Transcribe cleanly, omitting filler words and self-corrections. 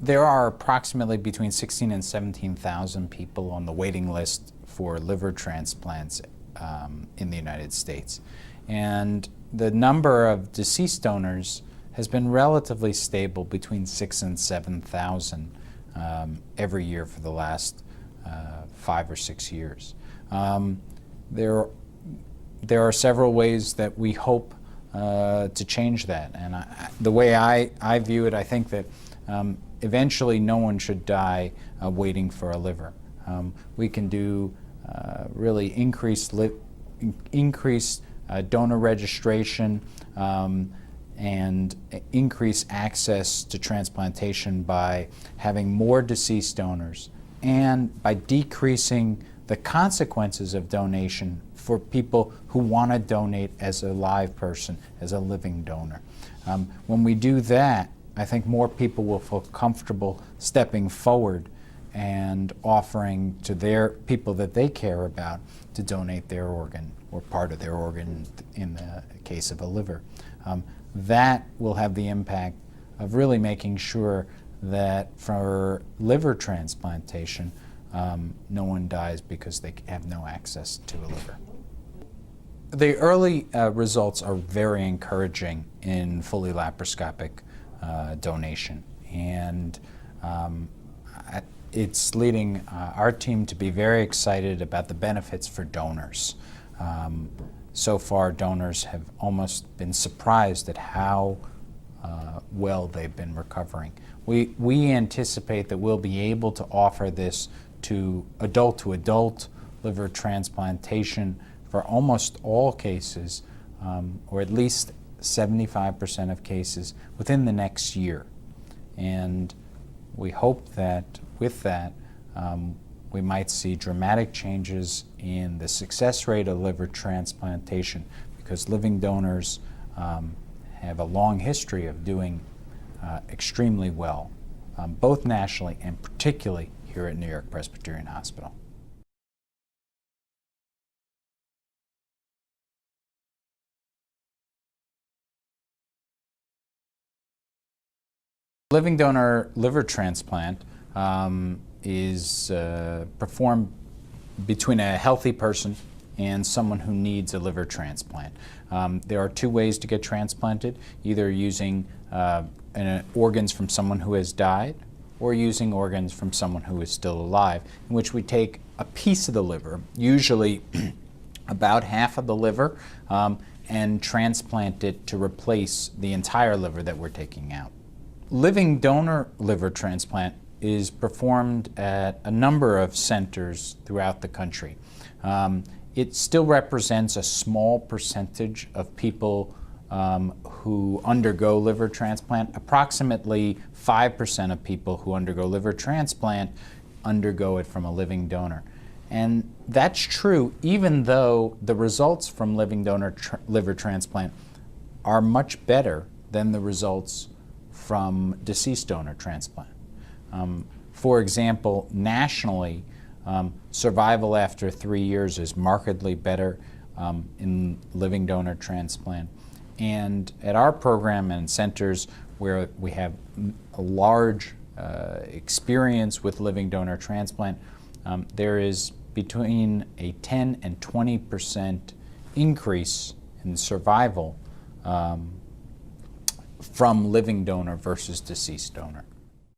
There are approximately between 16 and 17,000 people on the waiting list for liver transplants in the United States. And the number of deceased donors has been relatively stable between 6,000 and 7,000 every year for the last 5 or 6 years. There are several ways that we hope to change that. And the way I view it, I think that eventually no one should die waiting for a liver. We can do really increased donor registration and increase access to transplantation by having more deceased donors and by decreasing the consequences of donation for people who want to donate as a live person, as a living donor. When we do that, I think more people will feel comfortable stepping forward and offering to their people that they care about to donate their organ or part of their organ in the case of a liver. That will have the impact of really making sure that for liver transplantation, no one dies because they have no access to a liver. The early results are very encouraging in fully laparoscopic donation, and it's leading our team to be very excited about the benefits for donors. So far, donors have almost been surprised at how well they've been recovering. We anticipate that we'll be able to offer this to adult liver transplantation for almost all cases, or at least 75% of cases within the next year. And we hope that with that, we might see dramatic changes in the success rate of liver transplantation, because living donors have a long history of doing extremely well, both nationally and particularly here at New York Presbyterian Hospital. Living donor liver transplant is performed between a healthy person and someone who needs a liver transplant. There are two ways to get transplanted, either using organs from someone who has died or using organs from someone who is still alive, in which we take a piece of the liver, usually about half of the liver, and transplant it to replace the entire liver that we're taking out. Living donor liver transplant is performed at a number of centers throughout the country. It still represents a small percentage of people who undergo liver transplant. Approximately 5% of people who undergo liver transplant undergo it from a living donor. And that's true even though the results from living donor liver transplant are much better than the results from deceased donor transplant. For example, nationally, survival after 3 years is markedly better in living donor transplant. And at our program and centers where we have a large experience with living donor transplant, there is between a 10 and 20% increase in survival from living donor versus deceased donor.